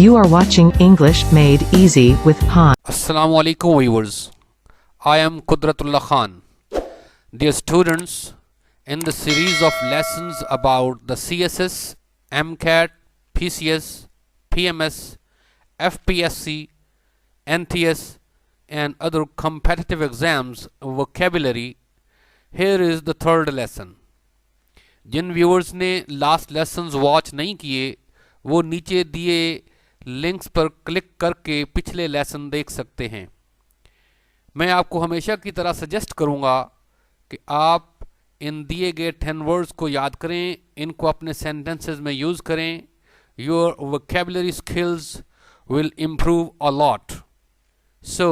You are watching English Made Easy with Han. Assalamu alaikum viewers. I am Qudratullah Khan. Dear students, in the series of lessons about the CSS, M.CAT, PCS, PMS, Fpsc, NTS and other competitive exams vocabulary, here is the third lesson. जिन viewers ने last lessons watch नहीं किए वो नीचे दिए links पर click करके पिछले लेसन देख सकते हैं। मैं आपको हमेशा की तरह सजेस्ट करूंगा कि आप इन दिए गए 10 वर्ड्स को याद करें, इनको अपने सेंटेंसेस में यूज़ करें। Your vocabulary skills will improve a lot. So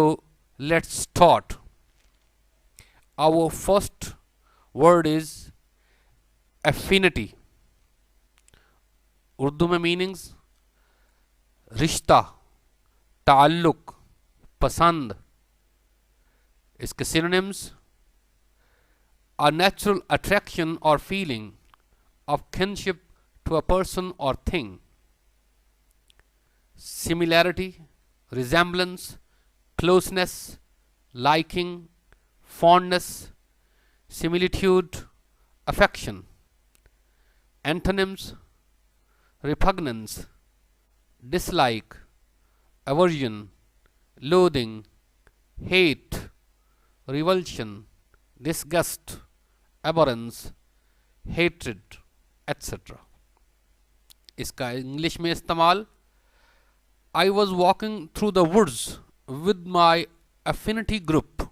let's start. Our first word is affinity. Urdu में मीनिंग्स रिश्ता, ताल्लुक, पसंद। इसके synonyms a natural attraction or feeling of kinship to a person or thing, similarity, resemblance, closeness, liking, fondness, similitude, affection. Antonyms: repugnance, dislike, aversion, loathing, hate, revulsion, disgust, abhorrence, hatred, etc. इसका English में इस्तेमाल: I was walking through the woods with my affinity group.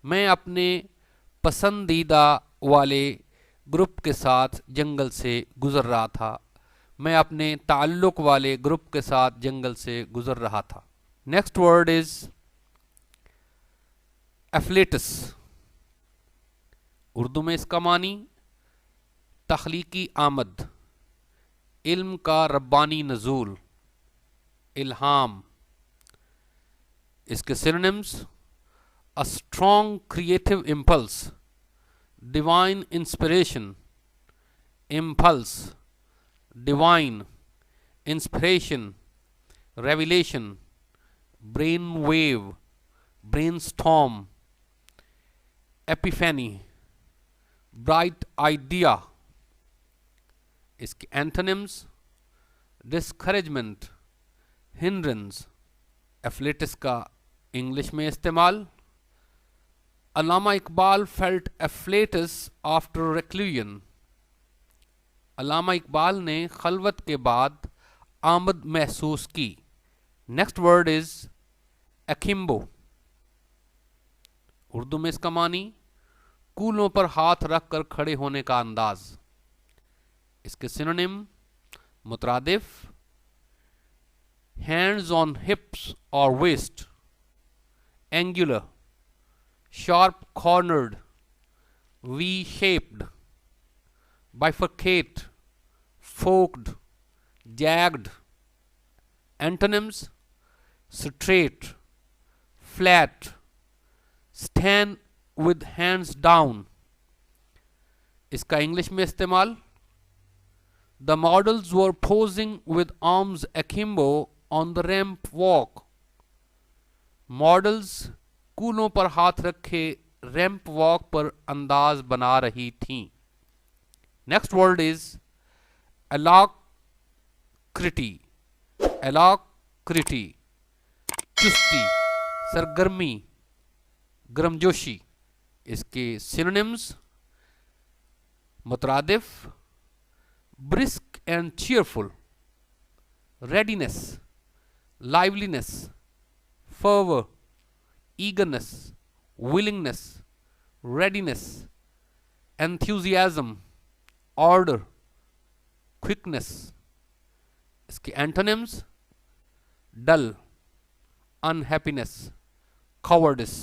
मैं अपने पसंदीदा वाले group के साथ जंगल से गुजर रहा था। मैं अपने ताल्लुक वाले ग्रुप के साथ जंगल से गुजर रहा था। Next word is afflatus. Urdu में इसका मानी तख्लीकी आमद, इल्म का रब्बानी नजूल, इल्हाम। इसके synonyms: a strong creative impulse, divine inspiration, impulse, divine, inspiration, revelation, brain wave, brainstorm, epiphany, bright idea. इसके antonyms: discouragement, hindrance. एफ्लेटस का इंग्लिश में इस्तेमाल: अल्लामा Iqbal felt afflatus after reclusion. अल्लामा इकबाल ने खलवत के बाद आमद महसूस की। Next word is akimbo. Urdu में इसका मानी कूलों पर हाथ रखकर खड़े होने का अंदाज। इसके सिनोनिम: मुतरादिफ, हैंड्स ऑन हिप्स और waist, angular, sharp cornered, V shaped, bifurcate, forked, jagged. Antonyms: straight, flat, stand with hands down. इसका इंग्लिश में इस्तेमाल: The models were posing with arms akimbo on the ramp walk. Models कूलों पर हाथ रखे ramp walk पर अंदाज बना रही थीं। Next word is alacrity. Alacrity, चुस्ती, सरगर्मी, गर्मजोशी। इसके synonyms: मुतरादिफ, brisk and cheerful, readiness, liveliness, fervor, eagerness, willingness, readiness, enthusiasm, order, quickness. इसके antonyms: dull, unhappiness, cowardice.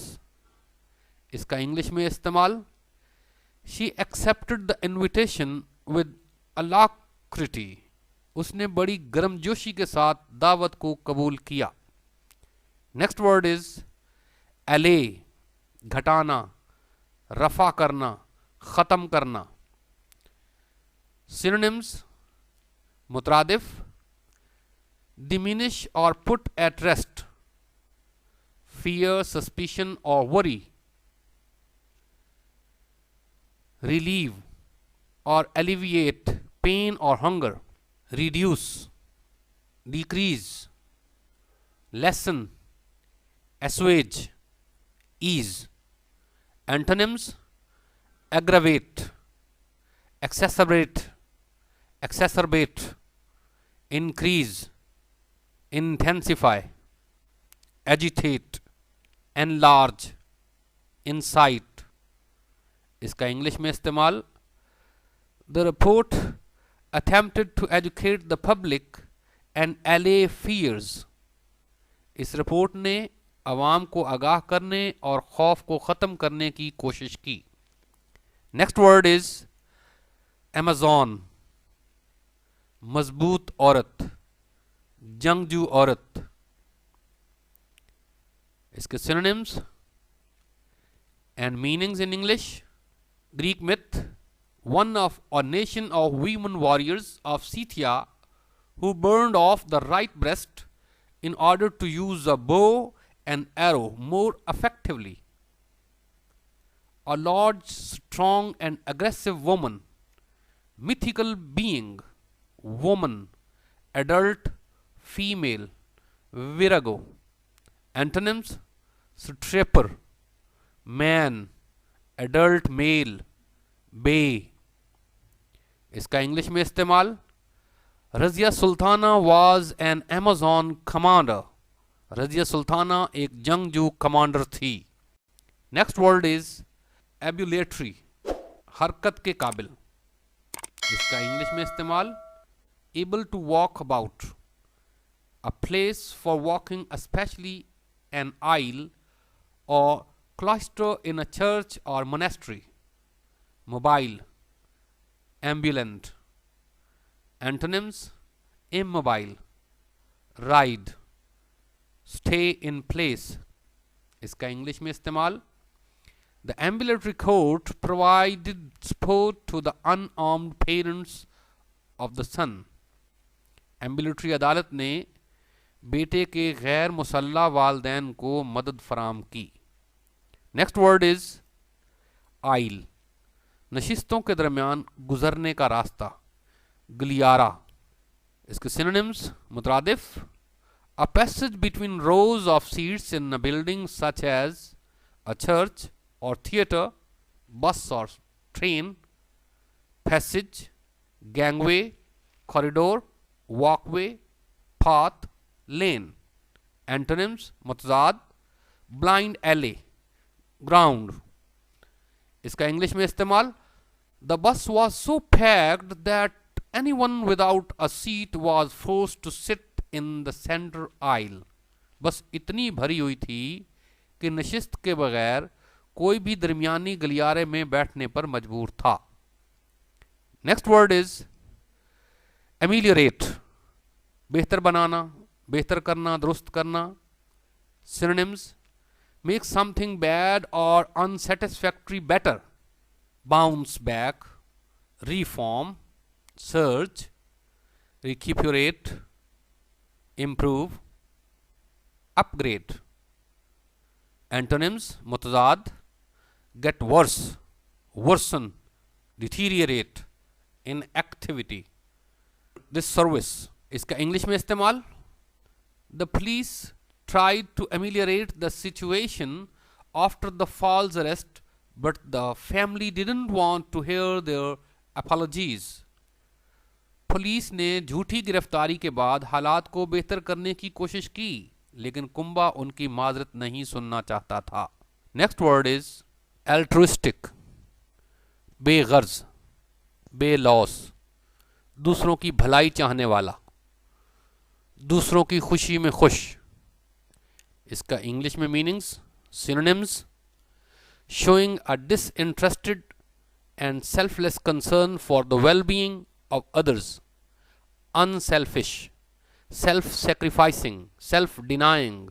इसका इंग्लिश में इस्तेमाल: She accepted the invitation with alacrity. उसने बड़ी गर्मजोशी के साथ दावत को कबूल किया। नेक्स्ट वर्ड इज एले, घटाना, रफा करना, खत्म करना। Synonyms: मुतरादिफ, diminish or put at rest, fear, suspicion or worry, relieve or alleviate pain or hunger, reduce, decrease, lessen, assuage, ease. Antonyms: aggravate, exacerbate, increase, intensify, agitate, enlarge, incite. इसका English में इस्तेमाल: The report attempted to educate the public and allay fears. इस report ने अवाम को आगाह करने और खौफ को ख़त्म करने की कोशिश की. Next word is Amazon. मजबूत औरत, जंगजू औरत. इसके synonyms and meanings in English. Greek myth. One of a nation of women warriors of Scythia who burned off the right breast in order to use a bow and arrow more effectively. A large, strong and aggressive woman. Mythical being. Woman. Adult. Female. Virago. Antonyms: stripper, man, adult male, bay. इसका English में इस्तेमाल: Razia Sultana was an Amazon commander. Razia Sultana एक जंगजू commander थी. Next word is ambulatory. हरकत के काबिल. इसका इंग्लिश में इस्तेमाल: able to walk about. A place for walking especially an aisle or cloister in a church or monastery. Mobile. Ambulant. Antonyms: immobile, ride, stay in place. इसका English में इस्तेमाल: The ambulatory court provided support to the unarmed parents of the son. Ambulatory अदालत ने बेटे के गैर मुसल्ला वालदैन को मदद फराम की. नेक्स्ट वर्ड इज आइल. नशिस्तों के दरमियान गुजरने का रास्ता. गलियारा. इसके synonyms मुतरादिफ: a passage between rows of seats in a building such as a church or theatre, bus or train. Passage, gangway, corridor, walkway, path, lane. Antonyms: मुतजाद, blind alley, ground. इसका English में इस्तेमाल: The bus was so packed that anyone without a seat was forced to sit in the center aisle. बस इतनी भरी हुई थी कि नशिस्त के बगैर कोई भी दरमियानी गलियारे में बैठने पर मजबूर था. Next word is amelioate. बेहतर बनाना, बेहतर करना, दुरुस्त करना. Synonyms: make something bad or unsatisfactory better. Bounce back, reform, surge, recuperate, improve, upgrade. Antonyms: मुतजाद, get worse, worsen, deteriorate, inactivity. This service. इसका इंग्लिश में इस्तेमाल: The police tried to ameliorate the situation after the false arrest, but the family didn't want to hear their apologies. Police ने झूठी गिरफ्तारी के बाद हालात को बेहतर करने की कोशिश की, लेकिन कुंबा उनकी माजरत नहीं सुनना चाहता था. Next word is altruistic. बेगर्ज, बेलॉस, दूसरों की भलाई चाहने वाला, दूसरों की खुशी में खुश. इसका इंग्लिश में meanings. Synonyms: showing a disinterested and selfless concern for the well-being of others. Unselfish, self-sacrificing, self-denying,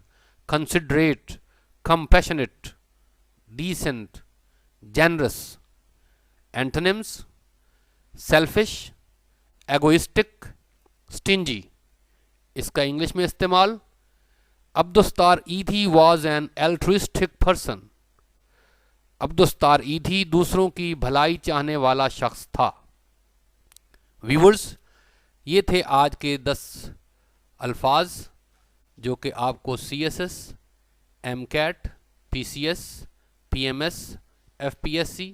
considerate, compassionate, decent, generous. Antonyms: selfish, egoistic, stingy, इसका इंग्लिश में इस्तेमाल, अब्दुस्तार ईदी was an altruistic person. Abdussattar ईदी दूसरों की भलाई चाहने वाला शख्स था। व्यूअर्स, ये थे आज के 10 अल्फाज जो कि आपको CSS, M.CAT, PCS, PMS, Fpsc,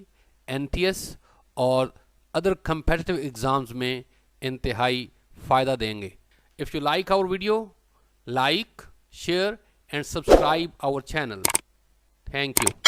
NTS और अदर competitive एग्जाम्स में इंतहाई फ़ायदा देंगे। If you like our video, like, share and subscribe our channel. Thank you.